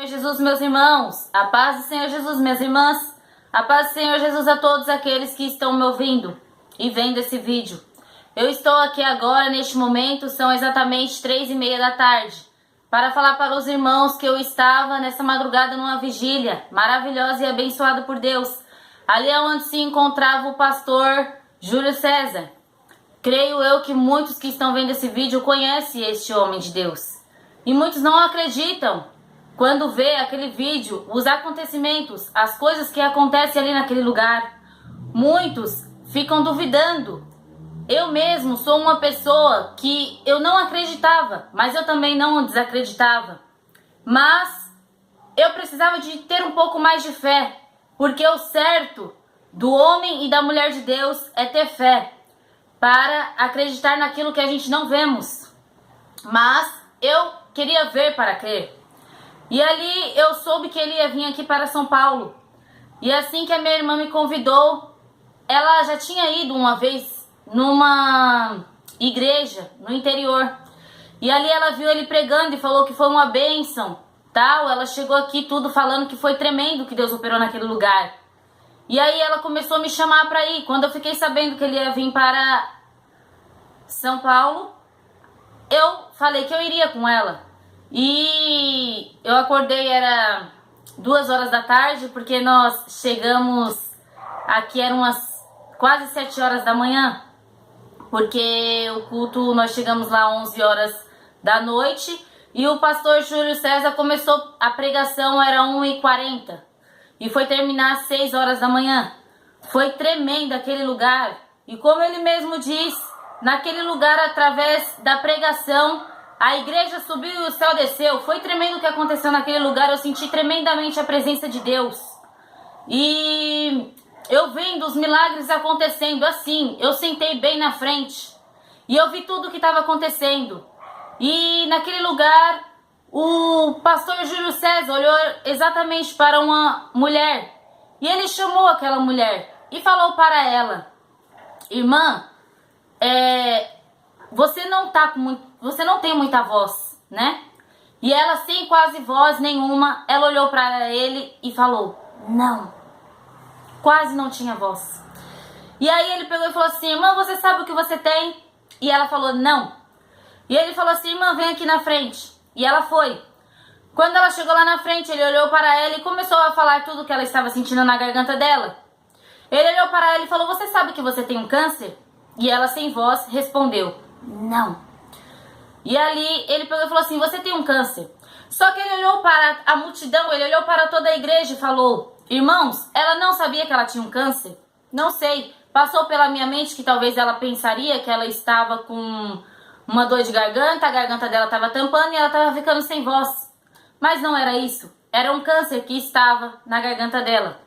Jesus, meus irmãos. A paz do Senhor Jesus, minhas irmãs. A paz do Senhor Jesus a todos aqueles que estão me ouvindo e vendo esse vídeo. Eu estou aqui agora, neste momento, são exatamente 3h30 da tarde, para falar para os irmãos que eu estava nessa madrugada numa vigília maravilhosa e abençoada por Deus. Ali é onde se encontrava o pastor Júlio César. Creio eu que muitos que estão vendo esse vídeo conhecem este homem de Deus. E muitos não acreditam quando vê aquele vídeo, os acontecimentos, as coisas que acontecem ali naquele lugar. Muitos ficam duvidando. Eu mesmo sou uma pessoa que eu não acreditava, mas eu também não desacreditava. Mas eu precisava de ter um pouco mais de fé, porque o certo do homem e da mulher de Deus é ter fé, para acreditar naquilo que a gente não vemos. Mas eu queria ver para crer. E ali eu soube que ele ia vir aqui para São Paulo. E assim que a minha irmã me convidou, ela já tinha ido uma vez numa igreja no interior. E ali ela viu ele pregando e falou que foi uma bênção, tal. Ela chegou aqui tudo falando que foi tremendo que Deus operou naquele lugar. E aí ela começou a me chamar para ir. Quando eu fiquei sabendo que ele ia vir para São Paulo, eu falei que eu iria com ela. E eu acordei, era 2h da tarde, porque nós chegamos aqui, eram umas quase 7h da manhã, porque o culto, nós chegamos lá 11h da noite, e o pastor Júlio César começou a pregação, era 1h40, e foi terminar às 6h da manhã. Foi tremendo aquele lugar, e como ele mesmo diz, naquele lugar, através da pregação, a igreja subiu e o céu desceu. Foi tremendo o que aconteceu naquele lugar. Eu senti tremendamente a presença de Deus. E eu vendo os milagres acontecendo assim. Eu sentei bem na frente. E eu vi tudo o que estava acontecendo. E naquele lugar, o pastor Júlio César olhou exatamente para uma mulher. E ele chamou aquela mulher e falou para ela: irmã, você não tem muita voz, né? E ela, sem quase voz nenhuma, ela olhou para ele e falou: não, quase não tinha voz. E aí ele pegou e falou assim: irmã, você sabe o que você tem? E ela falou: não. E ele falou assim: irmã, vem aqui na frente. E ela foi. Quando ela chegou lá na frente, ele olhou para ela e começou a falar tudo que ela estava sentindo na garganta dela. Ele olhou para ela e falou: você sabe que você tem um câncer? E ela, sem voz, respondeu: não. E ali ele pegou e falou assim: você tem um câncer. Só que ele olhou para a multidão, ele olhou para toda a igreja e falou: irmãos, ela não sabia que ela tinha um câncer? Não sei, passou pela minha mente que talvez ela pensaria que ela estava com uma dor de garganta, a garganta dela estava tampando e ela estava ficando sem voz. Mas não era isso, era um câncer que estava na garganta dela.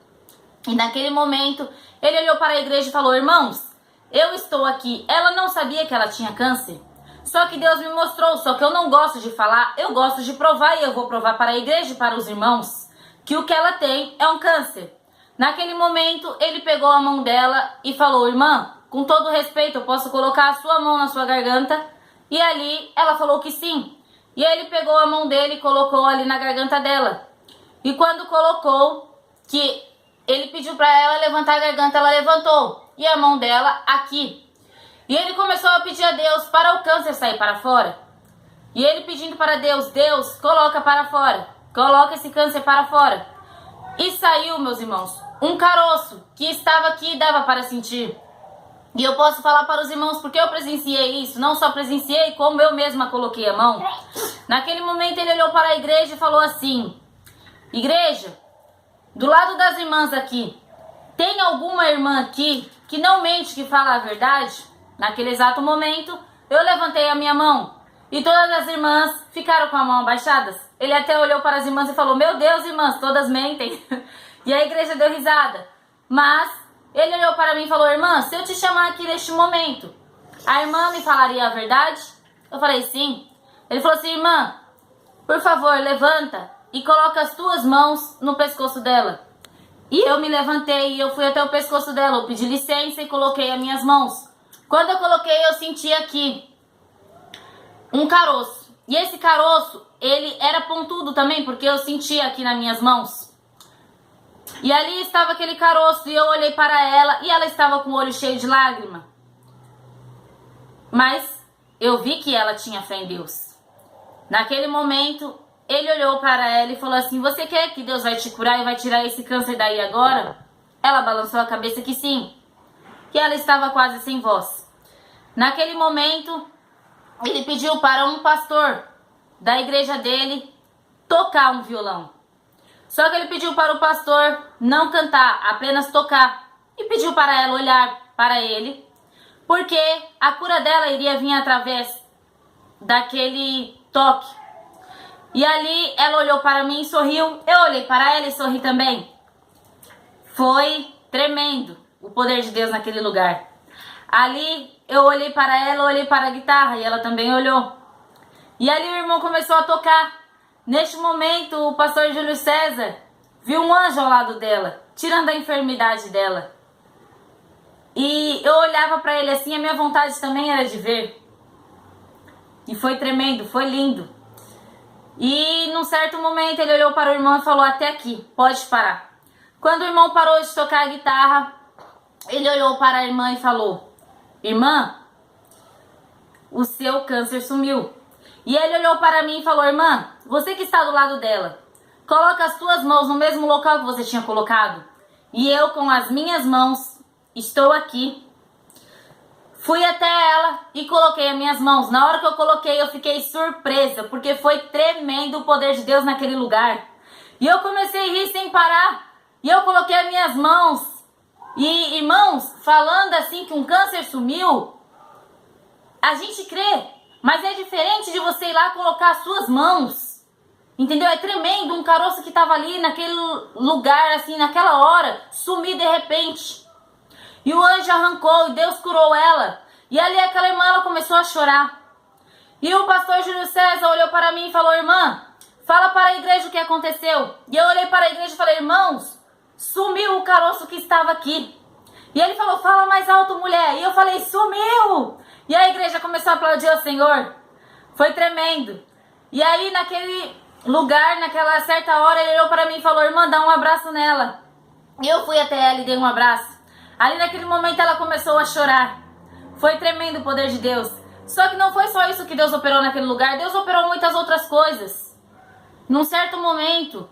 E naquele momento ele olhou para a igreja e falou: irmãos, eu estou aqui. Ela não sabia que ela tinha câncer. Só que Deus me mostrou, só que eu não gosto de falar, eu gosto de provar, e eu vou provar para a igreja e para os irmãos que o que ela tem é um câncer. Naquele momento, ele pegou a mão dela e falou: irmã, com todo respeito, eu posso colocar a sua mão na sua garganta? E ali, ela falou que sim. E ele pegou a mão dele e colocou ali na garganta dela. E quando colocou, que ele pediu para ela levantar a garganta, ela levantou. E a mão dela aqui. E ele começou a pedir a Deus para o câncer sair para fora. E ele pedindo para Deus: Deus, coloca para fora. Coloca esse câncer para fora. E saiu, meus irmãos, um caroço que estava aqui e dava para sentir. E eu posso falar para os irmãos porque eu presenciei isso. Não só presenciei, como eu mesma coloquei a mão. Naquele momento ele olhou para a igreja e falou assim: igreja, do lado das irmãs aqui, tem alguma irmã aqui que não mente, que fala a verdade? Naquele exato momento, eu levantei a minha mão e todas as irmãs ficaram com a mão abaixadas. Ele até olhou para as irmãs e falou: meu Deus, irmãs, todas mentem. E a igreja deu risada. Mas ele olhou para mim e falou: irmã, se eu te chamar aqui neste momento, a irmã me falaria a verdade? Eu falei: sim. Ele falou assim: irmã, por favor, levanta e coloca as tuas mãos no pescoço dela. E eu me levantei e eu fui até o pescoço dela. Eu pedi licença e coloquei as minhas mãos. Quando eu coloquei, eu senti aqui um caroço. E esse caroço, ele era pontudo também, porque eu sentia aqui nas minhas mãos. E ali estava aquele caroço e eu olhei para ela e ela estava com o olho cheio de lágrima. Mas eu vi que ela tinha fé em Deus. Naquele momento, ele olhou para ela e falou assim: você quer que Deus vai te curar e vai tirar esse câncer daí agora? Ela balançou a cabeça que sim. Que ela estava quase sem voz. Naquele momento, ele pediu para um pastor da igreja dele tocar um violão. Só que ele pediu para o pastor não cantar, apenas tocar. E pediu para ela olhar para ele, porque a cura dela iria vir através daquele toque. E ali ela olhou para mim e sorriu. Eu olhei para ela e sorri também. Foi tremendo o poder de Deus naquele lugar. Ali eu olhei para ela, olhei para a guitarra e ela também olhou. E ali o irmão começou a tocar. Neste momento, o pastor Júlio César viu um anjo ao lado dela, tirando a enfermidade dela. E eu olhava para ele assim, a minha vontade também era de ver. E foi tremendo, foi lindo. E num certo momento ele olhou para o irmão e falou: até aqui, pode parar. Quando o irmão parou de tocar a guitarra, ele olhou para a irmã e falou: irmã, o seu câncer sumiu. E ele olhou para mim e falou: irmã, você que está do lado dela, coloca as suas mãos no mesmo local que você tinha colocado. E eu com as minhas mãos estou aqui. Fui até ela e coloquei as minhas mãos. Na hora que eu coloquei, eu fiquei surpresa, porque foi tremendo o poder de Deus naquele lugar. E eu comecei a rir sem parar. E eu coloquei as minhas mãos. E irmãos, falando assim que um câncer sumiu, a gente crê, mas é diferente de você ir lá colocar as suas mãos. Entendeu? É tremendo um caroço que estava ali naquele lugar, assim, naquela hora, sumir de repente. E o anjo arrancou e Deus curou ela. E ali aquela irmã, ela começou a chorar. E o pastor Júlio César olhou para mim e falou: irmã, fala para a igreja o que aconteceu. E eu olhei para a igreja e falei: irmãos, sumiu o caroço que estava aqui. E ele falou: fala mais alto, mulher. E eu falei: sumiu. E a igreja começou a aplaudir ao Senhor. Foi tremendo. E aí naquele lugar, naquela certa hora, ele olhou para mim e falou: irmã, dá um abraço nela. E eu fui até ela e dei um abraço. Ali naquele momento ela começou a chorar. Foi tremendo o poder de Deus. Só que não foi só isso que Deus operou naquele lugar. Deus operou muitas outras coisas. Num certo momento,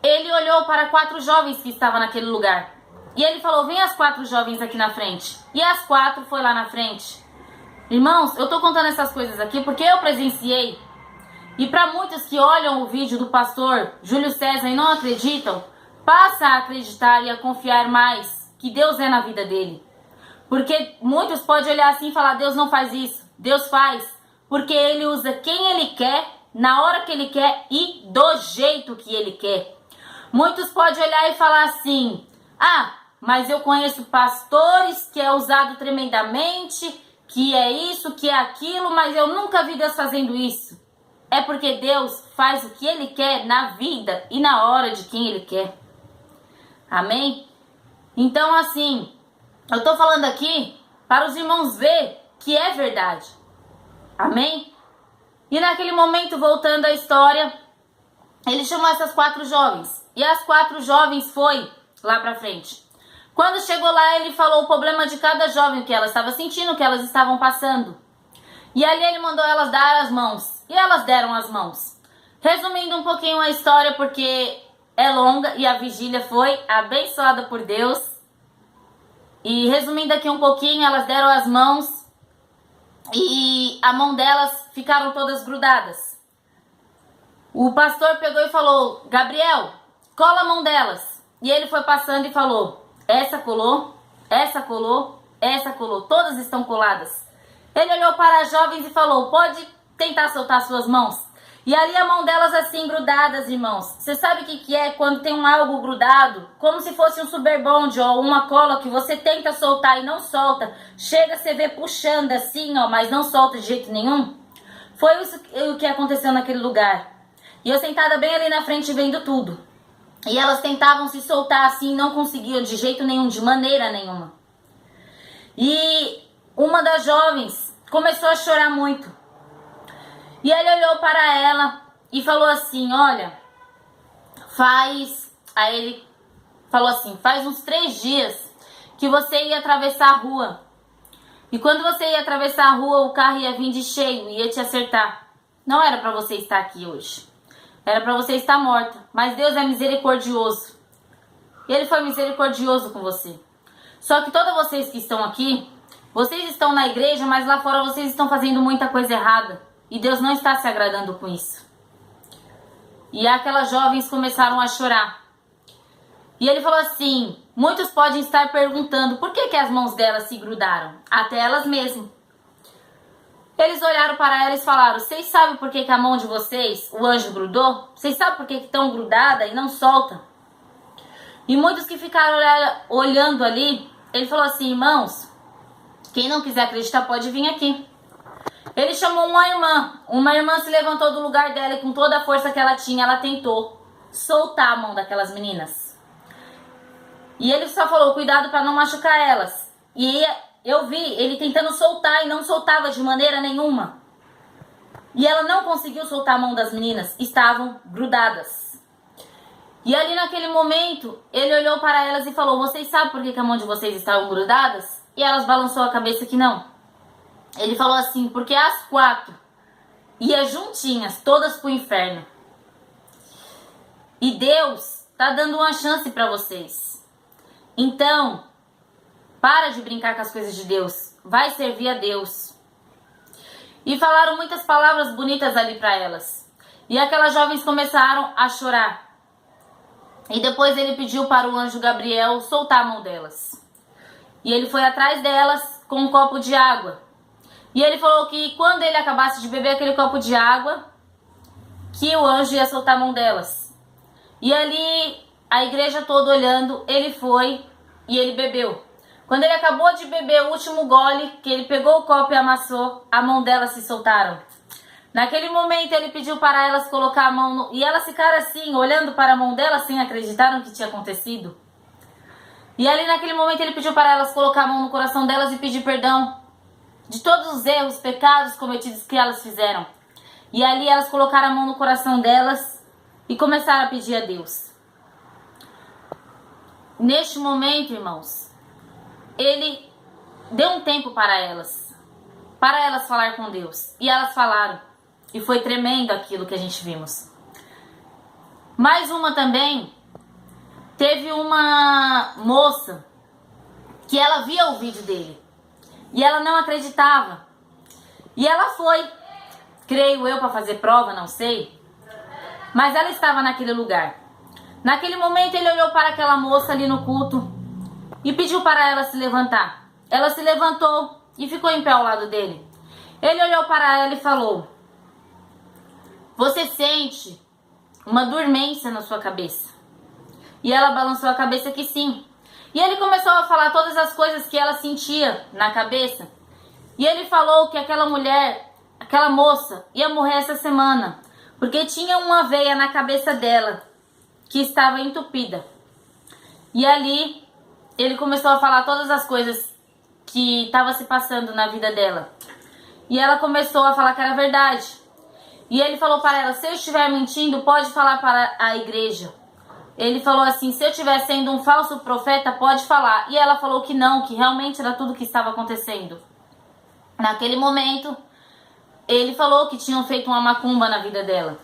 ele olhou para 4 jovens que estavam naquele lugar. E ele falou: vem as 4 jovens aqui na frente. E as 4 foi lá na frente. Irmãos, eu tô contando essas coisas aqui porque eu presenciei. E para muitos que olham o vídeo do pastor Júlio César e não acreditam, passa a acreditar e a confiar mais que Deus é na vida dele. Porque muitos podem olhar assim e falar: Deus não faz isso. Deus faz, porque ele usa quem ele quer, na hora que ele quer e do jeito que ele quer. Muitos podem olhar e falar assim: ah, mas eu conheço pastores que é usado tremendamente, que é isso, que é aquilo, mas eu nunca vi Deus fazendo isso. É porque Deus faz o que ele quer na vida e na hora de quem ele quer. Amém? Então assim, eu tô falando aqui para os irmãos ver que é verdade. Amém? E naquele momento, voltando à história, ele chamou essas 4 jovens. E as 4 jovens foi lá pra frente. Quando chegou lá, ele falou o problema de cada jovem, que ela estava sentindo, que elas estavam passando. E ali ele mandou elas dar as mãos. E elas deram as mãos. Resumindo um pouquinho a história, porque é longa e a vigília foi abençoada por Deus. E resumindo aqui um pouquinho, elas deram as mãos e a mão delas ficaram todas grudadas. O pastor pegou e falou: Gabriel, cola a mão delas. E ele foi passando e falou: essa colou, essa colou, essa colou, todas estão coladas. Ele olhou para as jovens e falou: pode tentar soltar suas mãos. E ali a mão delas assim grudadas, irmãos. Você sabe o que é quando tem algo grudado? Como se fosse um super bond ou uma cola que você tenta soltar e não solta. Chega, você vê puxando assim, ó, mas não solta de jeito nenhum. Foi isso o que aconteceu naquele lugar. E eu sentada bem ali na frente vendo tudo. E elas tentavam se soltar assim, não conseguiam de jeito nenhum, de maneira nenhuma. E uma das jovens começou a chorar muito. E ele olhou para ela e falou assim, olha, Aí ele falou assim, faz uns 3 dias que você ia atravessar a rua. E quando você ia atravessar a rua, o carro ia vir de cheio, ia te acertar. Não era para você estar aqui hoje. Era para você estar morta. Mas Deus é misericordioso. Ele foi misericordioso com você. Só que todos vocês que estão aqui, vocês estão na igreja, mas lá fora vocês estão fazendo muita coisa errada. E Deus não está se agradando com isso. E aquelas jovens começaram a chorar. E ele falou assim, muitos podem estar perguntando por que as mãos delas se grudaram? Até elas mesmas. Eles olharam para ela e falaram, vocês sabem por que a mão de vocês, o anjo grudou? Vocês sabem por que estão grudada e não solta? E muitos que ficaram olhando ali, ele falou assim, irmãos, quem não quiser acreditar pode vir aqui. Ele chamou uma irmã se levantou do lugar dela e com toda a força que ela tinha, ela tentou soltar a mão daquelas meninas. E ele só falou, cuidado para não machucar elas. E eu vi ele tentando soltar e não soltava de maneira nenhuma. E ela não conseguiu soltar a mão das meninas, estavam grudadas. E ali naquele momento, ele olhou para elas e falou, vocês sabem por que a mão de vocês estavam grudadas? E elas balançou a cabeça que não. Ele falou assim, porque as 4 ia juntinhas, todas pro inferno. E Deus tá dando uma chance para vocês. Então, para de brincar com as coisas de Deus. Vai servir a Deus. E falaram muitas palavras bonitas ali para elas. E aquelas jovens começaram a chorar. E depois ele pediu para o anjo Gabriel soltar a mão delas. E ele foi atrás delas com um copo de água. E ele falou que quando ele acabasse de beber aquele copo de água, que o anjo ia soltar a mão delas. E ali, a igreja toda olhando, ele foi e ele bebeu. Quando ele acabou de beber o último gole, que ele pegou o copo e amassou, a mão delas se soltaram. Naquele momento ele pediu para elas colocar a mão no... E elas ficaram assim, olhando para a mão delas sem acreditar no que tinha acontecido. E ali naquele momento ele pediu para elas colocar a mão no coração delas e pedir perdão de todos os erros, pecados cometidos que elas fizeram. E ali elas colocaram a mão no coração delas e começaram a pedir a Deus. Neste momento, irmãos, ele deu um tempo para elas falar com Deus. E elas falaram. E foi tremendo aquilo que a gente vimos. Mais uma também, teve uma moça que ela via o vídeo dele. E ela não acreditava. E ela foi, creio eu, para fazer prova, não sei. Mas ela estava naquele lugar. Naquele momento ele olhou para aquela moça ali no culto e pediu para ela se levantar. Ela se levantou e ficou em pé ao lado dele. Ele olhou para ela e falou: você sente uma dormência na sua cabeça? E ela balançou a cabeça que sim. E ele começou a falar todas as coisas que ela sentia na cabeça. E ele falou que aquela mulher, aquela moça, ia morrer essa semana, porque tinha uma veia na cabeça dela que estava entupida. E ali ele começou a falar todas as coisas que estavam se passando na vida dela. E ela começou a falar que era verdade. E ele falou para ela: se eu estiver mentindo, pode falar para a igreja. Ele falou assim: se eu estiver sendo um falso profeta, pode falar. E ela falou que não, que realmente era tudo o que estava acontecendo. Naquele momento, ele falou que tinham feito uma macumba na vida dela.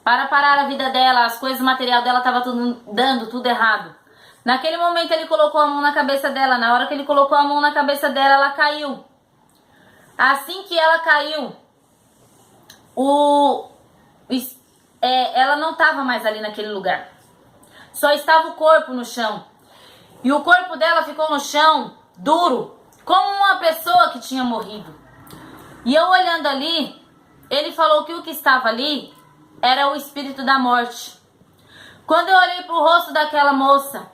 Para parar a vida dela, as coisas material dela estavam dando tudo errado. Naquele momento ele colocou a mão na cabeça dela. Na hora que ele colocou a mão na cabeça dela, ela caiu. Assim que ela caiu, ela não estava mais ali naquele lugar. Só estava o corpo no chão. E o corpo dela ficou no chão, duro, como uma pessoa que tinha morrido. E eu olhando ali, ele falou que o que estava ali era o espírito da morte. Quando eu olhei para o rosto daquela moça,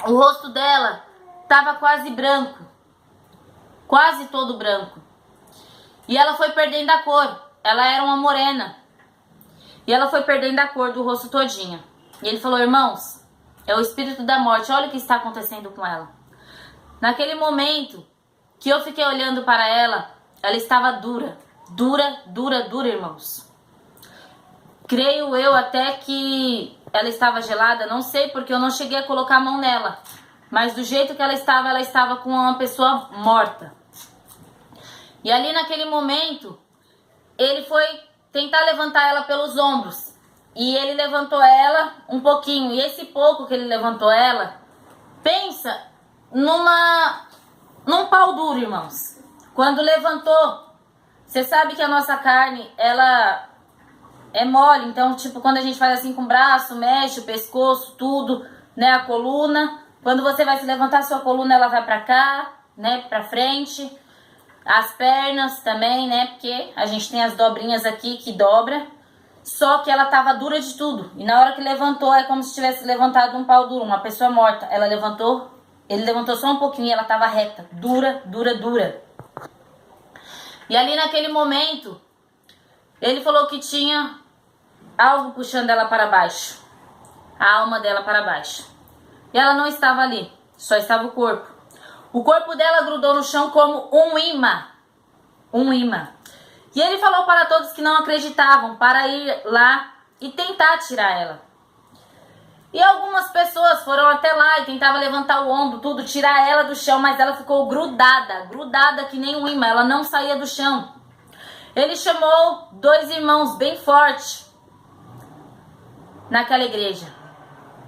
o rosto dela estava quase branco. Quase todo branco. E ela foi perdendo a cor. Ela era uma morena. E ela foi perdendo a cor do rosto todinha. E ele falou: irmãos, é o espírito da morte. Olha o que está acontecendo com ela. Naquele momento que eu fiquei olhando para ela, ela estava dura. dura, dura, dura, irmãos. Creio eu até que ela estava gelada, não sei porque eu não cheguei a colocar a mão nela. Mas do jeito que ela estava com uma pessoa morta. E ali naquele momento, ele foi tentar levantar ela pelos ombros. E ele levantou ela um pouquinho. E esse pouco que ele levantou ela, pensa num pau duro, irmãos. Quando levantou, você sabe que a nossa carne, ela é mole. Então, tipo, quando a gente faz assim com o braço, mexe o pescoço, tudo, né, a coluna. Quando você vai se levantar, sua coluna, ela vai pra cá, né, pra frente. As pernas também, né, porque a gente tem as dobrinhas aqui que dobra. Só que ela tava dura de tudo. E na hora que levantou, é como se tivesse levantado um pau duro, uma pessoa morta. Ela levantou, ele levantou só um pouquinho e ela tava reta. Dura, dura, dura. E ali naquele momento, ele falou que tinha algo puxando ela para baixo. A alma dela para baixo. E ela não estava ali, só estava o corpo. O corpo dela grudou no chão como um imã. Um imã. E ele falou para todos que não acreditavam para ir lá e tentar tirar ela. E algumas pessoas foram até lá e tentavam levantar o ombro, tudo, tirar ela do chão, mas ela ficou grudada, grudada que nem um imã, ela não saía do chão. Ele chamou 2 irmãos bem fortes naquela igreja.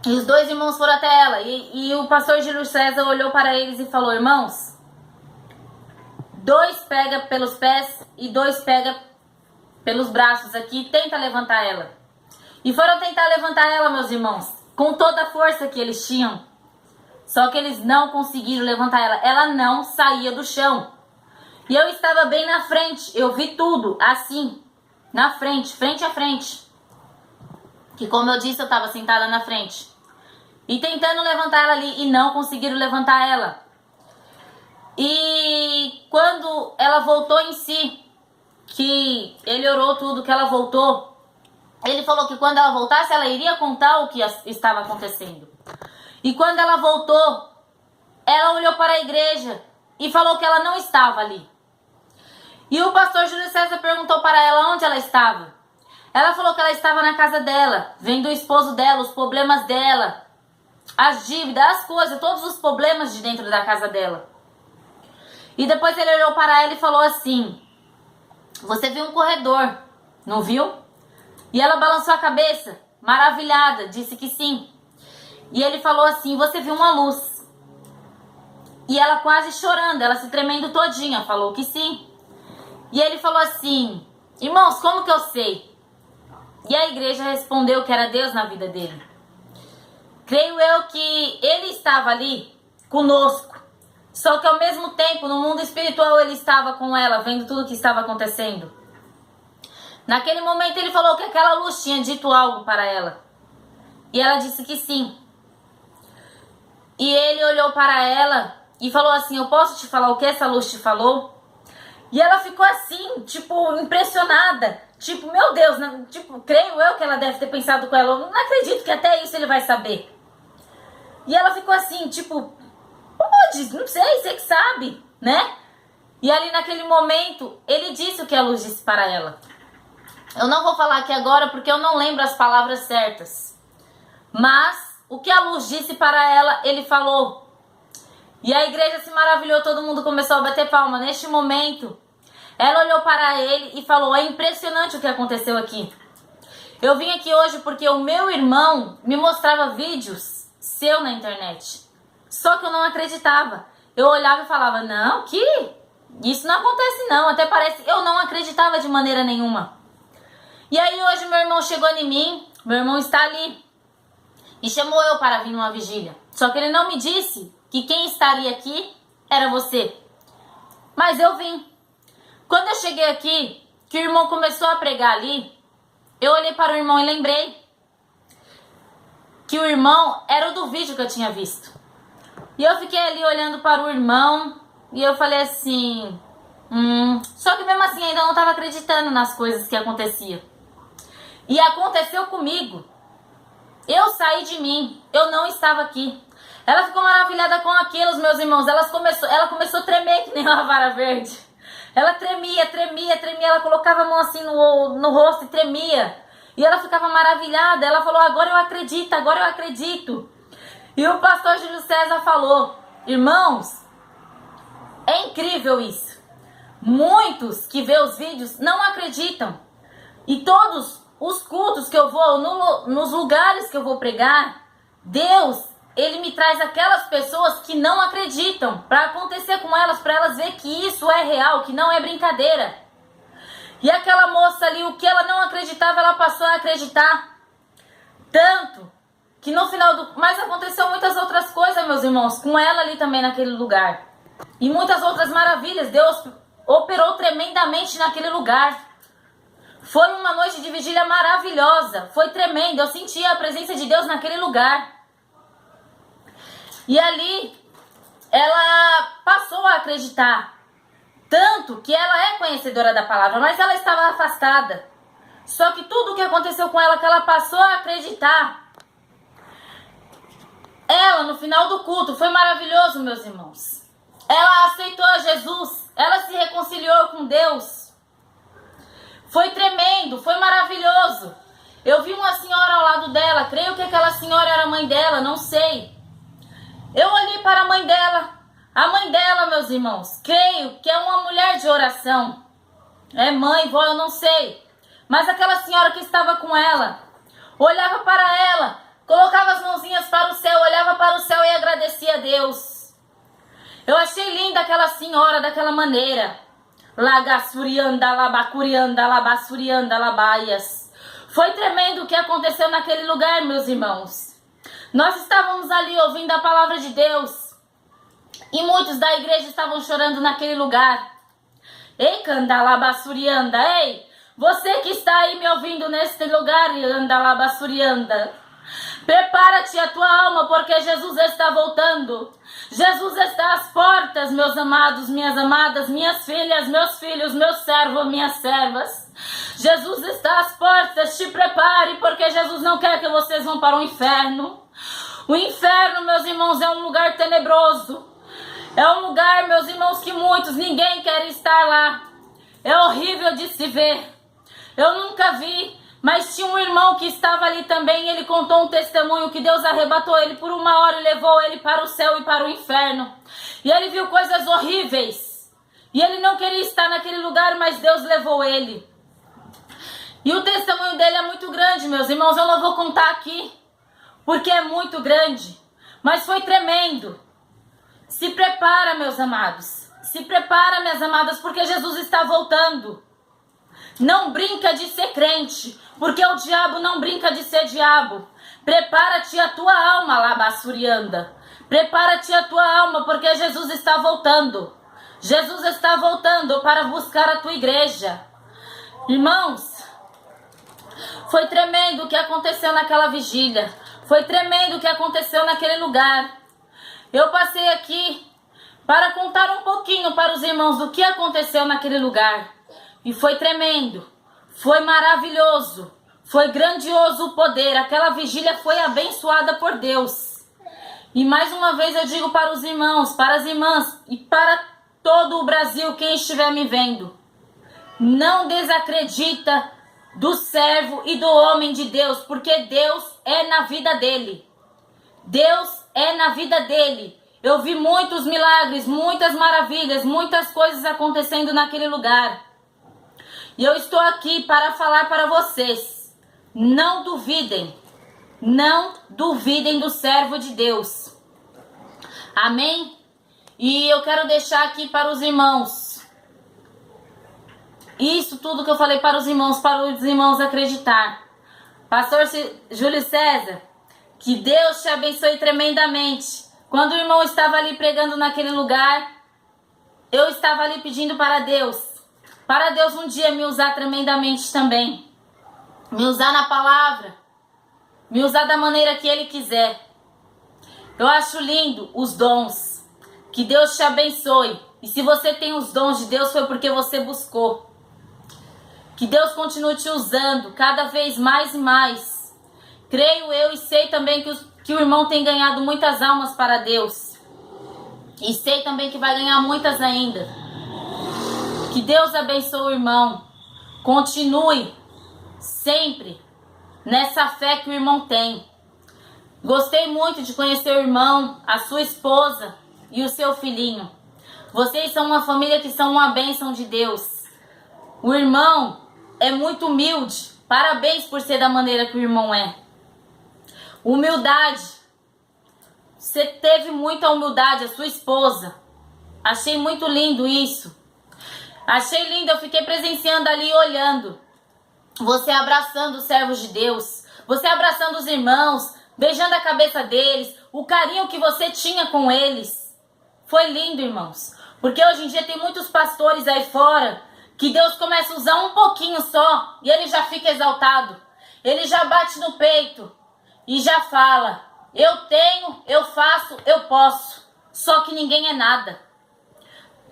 E os 2 irmãos foram até ela. E o pastor Júlio César olhou para eles e falou: irmãos, 2 pega pelos pés e 2 pega pelos braços aqui e tenta levantar ela. E foram tentar levantar ela, meus irmãos, com toda a força que eles tinham. Só que eles não conseguiram levantar ela. Ela não saía do chão. E eu estava bem na frente. Eu vi tudo assim, na frente, frente a frente. Que como eu disse, eu estava sentada na frente. E tentando levantar ela ali. E não conseguiram levantar ela. E quando ela voltou em si, que ele orou tudo, que ela voltou, ele falou que quando ela voltasse, ela iria contar o que estava acontecendo. E quando ela voltou, ela olhou para a igreja e falou que ela não estava ali. E o pastor Júlio César perguntou para ela onde ela estava. Ela falou que ela estava na casa dela, vendo o esposo dela, os problemas dela, as dívidas, as coisas, todos os problemas de dentro da casa dela. E depois ele olhou para ela e falou assim: você viu um corredor, não viu? E ela balançou a cabeça, maravilhada, disse que sim. E ele falou assim: você viu uma luz? E ela quase chorando, ela se tremendo todinha, falou que sim. E ele falou assim: irmãos, como que eu sei? E a igreja respondeu que era Deus na vida dele. Creio eu que ele estava ali conosco. Só que ao mesmo tempo, no mundo espiritual, ele estava com ela, vendo tudo o que estava acontecendo. Naquele momento ele falou que aquela luz tinha dito algo para ela. E ela disse que sim. E ele olhou para ela e falou assim: eu posso te falar o que essa luz te falou? E ela ficou assim, tipo, impressionada. Tipo, meu Deus, né? Tipo, creio eu que ela deve ter pensado com ela: eu não acredito que até isso ele vai saber. E ela ficou assim, tipo, pode, não sei, você que sabe, né? E ali naquele momento, ele disse o que a luz disse para ela. Eu não vou falar aqui agora porque eu não lembro as palavras certas. Mas o que a luz disse para ela, ele falou. E a igreja se maravilhou, todo mundo começou a bater palma. Neste momento, ela olhou para ele e falou: é impressionante o que aconteceu aqui. Eu vim aqui hoje porque o meu irmão me mostrava vídeos seu na internet. Só que eu não acreditava. Eu olhava e falava: não, que isso não acontece não. Até parece, eu não acreditava de maneira nenhuma. E aí hoje meu irmão chegou em mim, meu irmão está ali, e chamou eu para vir numa vigília. Só que ele não me disse que quem estaria aqui era você. Mas eu vim. Quando eu cheguei aqui, que o irmão começou a pregar ali, eu olhei para o irmão e lembrei que o irmão era o do vídeo que eu tinha visto. E eu fiquei ali olhando para o irmão e eu falei assim... Só que mesmo assim ainda não estava acreditando nas coisas que aconteciam. E aconteceu comigo. Eu saí de mim, eu não estava aqui. Ela ficou maravilhada com aquilo, meus irmãos. Ela começou a tremer que nem uma vara verde. Ela tremia, ela colocava a mão assim no rosto e tremia. E ela ficava maravilhada, ela falou, agora eu acredito. E o pastor Júlio César falou, irmãos, é incrível isso. Muitos que vê os vídeos não acreditam. E todos os cultos que eu vou, nos lugares que eu vou pregar, Deus, Ele me traz aquelas pessoas que não acreditam, para acontecer com elas, para elas verem que isso é real, que não é brincadeira. E aquela moça ali, o que ela não acreditava, ela passou a acreditar. Tanto que no final do... Mas aconteceu muitas outras coisas, meus irmãos, com ela ali também naquele lugar. E muitas outras maravilhas. Deus operou tremendamente naquele lugar. Foi uma noite de vigília maravilhosa. Foi tremendo. Eu senti a presença de Deus naquele lugar. E ali, ela passou a acreditar. Tanto que ela é conhecedora da palavra, mas ela estava afastada. Só que tudo o que aconteceu com ela, que ela passou a acreditar. Ela, no final do culto, foi maravilhoso, meus irmãos. Ela aceitou a Jesus. Ela se reconciliou com Deus. Foi tremendo, foi maravilhoso. Eu vi uma senhora ao lado dela. Creio que aquela senhora era a mãe dela, não sei. Eu olhei para a mãe dela. A mãe dela, meus irmãos, creio que é uma mulher de oração. É mãe, vó, eu não sei. Mas aquela senhora que estava com ela, olhava para ela, colocava as mãozinhas para o céu, olhava para o céu e agradecia a Deus. Eu achei linda aquela senhora daquela maneira. Lagassurianda, labacurianda, labassurianda, labaias. Foi tremendo o que aconteceu naquele lugar, meus irmãos. Nós estávamos ali ouvindo a palavra de Deus. E muitos da igreja estavam chorando naquele lugar. Ei, Candalabassurianda, ei, você que está aí me ouvindo neste lugar, Andalabassurianda, prepara-te a tua alma, porque Jesus está voltando. Jesus está às portas, meus amados, minhas amadas, minhas filhas, meus filhos, meus servos, minhas servas. Jesus está às portas, te prepare, porque Jesus não quer que vocês vão para o inferno. O inferno, meus irmãos, é um lugar tenebroso. É um lugar, meus irmãos, que ninguém quer estar lá. É horrível de se ver. Eu nunca vi, mas tinha um irmão que estava ali também. Ele contou um testemunho que Deus arrebatou ele por 1 hora e levou ele para o céu e para o inferno. E ele viu coisas horríveis. E ele não queria estar naquele lugar, mas Deus levou ele. E o testemunho dele é muito grande, meus irmãos. Eu não vou contar aqui, porque é muito grande. Mas foi tremendo. Se prepara, meus amados. Se prepara, minhas amadas, porque Jesus está voltando. Não brinca de ser crente, porque o diabo não brinca de ser diabo. Prepara-te a tua alma, Labassurianda. Prepara-te a tua alma, porque Jesus está voltando. Jesus está voltando para buscar a tua igreja. Irmãos, foi tremendo o que aconteceu naquela vigília. Foi tremendo o que aconteceu naquele lugar. Eu passei aqui para contar um pouquinho para os irmãos do que aconteceu naquele lugar. E foi tremendo, foi maravilhoso, foi grandioso o poder. Aquela vigília foi abençoada por Deus. E mais uma vez eu digo para os irmãos, para as irmãs e para todo o Brasil, quem estiver me vendo. Não desacredita do servo e do homem de Deus, porque Deus é na vida dele. Deus é na vida dele. Eu vi muitos milagres, muitas maravilhas, muitas coisas acontecendo naquele lugar. E eu estou aqui para falar para vocês. Não duvidem. Não duvidem do servo de Deus. Amém? E eu quero deixar aqui para os irmãos. Isso tudo que eu falei para os irmãos acreditar. Pastor Júlio César, que Deus te abençoe tremendamente. Quando o irmão estava ali pregando naquele lugar, eu estava ali pedindo para Deus um dia me usar tremendamente também. Me usar na palavra, me usar da maneira que Ele quiser. Eu acho lindo os dons. Que Deus te abençoe. E se você tem os dons de Deus, foi porque você buscou. Que Deus continue te usando cada vez mais e mais. Creio eu e sei também que o irmão tem ganhado muitas almas para Deus. E sei também que vai ganhar muitas ainda. Que Deus abençoe o irmão. Continue sempre nessa fé que o irmão tem. Gostei muito de conhecer o irmão, a sua esposa e o seu filhinho. Vocês são uma família que são uma bênção de Deus. O irmão é muito humilde. Parabéns por ser da maneira que o irmão é. Humildade. Você teve muita humildade, a sua esposa. Achei muito lindo isso. Achei lindo, eu fiquei presenciando ali, olhando. Você abraçando os servos de Deus. Você abraçando os irmãos, beijando a cabeça deles. O carinho que você tinha com eles. Foi lindo, irmãos. Porque hoje em dia tem muitos pastores aí fora que Deus começa a usar um pouquinho só e ele já fica exaltado. Ele já bate no peito e já fala: eu tenho, eu faço, eu posso. Só que ninguém é nada.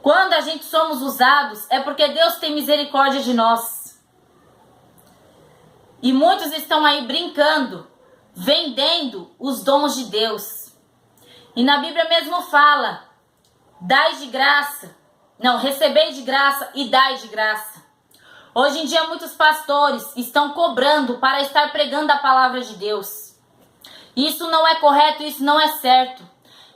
Quando a gente somos usados é porque Deus tem misericórdia de nós. E muitos estão aí brincando, vendendo os dons de Deus. E na Bíblia mesmo fala: dai de graça. Não, recebei de graça e dai de graça. Hoje em dia muitos pastores estão cobrando para estar pregando a palavra de Deus. Isso não é correto, isso não é certo.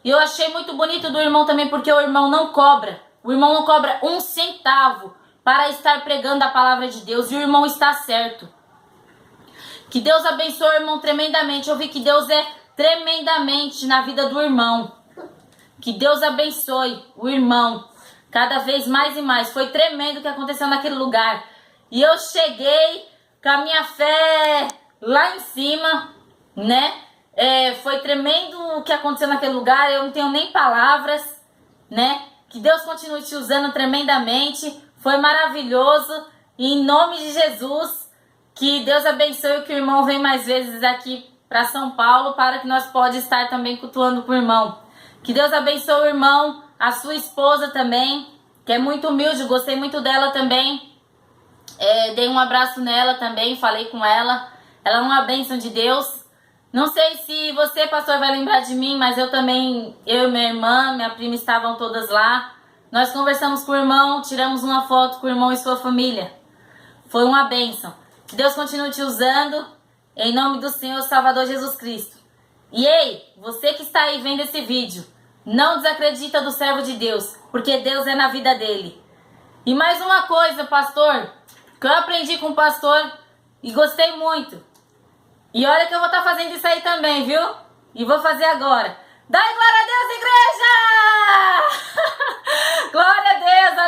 E eu achei muito bonito do irmão também, porque o irmão não cobra. O irmão não cobra 1 centavo para estar pregando a palavra de Deus. E o irmão está certo. Que Deus abençoe o irmão tremendamente. Eu vi que Deus é tremendamente na vida do irmão. Que Deus abençoe o irmão cada vez mais e mais. Foi tremendo o que aconteceu naquele lugar. E eu cheguei com a minha fé lá em cima, né? Foi tremendo o que aconteceu naquele lugar. Eu não tenho nem palavras, né? Que Deus continue te usando tremendamente. Foi maravilhoso. E em nome de Jesus, que Deus abençoe, que o irmão venha mais vezes aqui para São Paulo, para que nós possamos estar também cultuando com o irmão. Que Deus abençoe o irmão, a sua esposa também, que é muito humilde. Gostei muito dela também. Dei um abraço nela também, falei com ela. Ela é uma bênção de Deus. Não sei se você, pastor, vai lembrar de mim, mas eu também, eu e minha irmã, minha prima estavam todas lá. Nós conversamos com o irmão, tiramos uma foto com o irmão e sua família. Foi uma bênção. Que Deus continue te usando, em nome do Senhor Salvador Jesus Cristo. E ei, você que está aí vendo esse vídeo, não desacredita do servo de Deus, porque Deus é na vida dele. E mais uma coisa, pastor, que eu aprendi com o pastor e gostei muito. E olha que eu vou estar fazendo isso aí também, viu? E vou fazer agora. Dai glória a Deus, igreja! Glória a Deus, aleluia!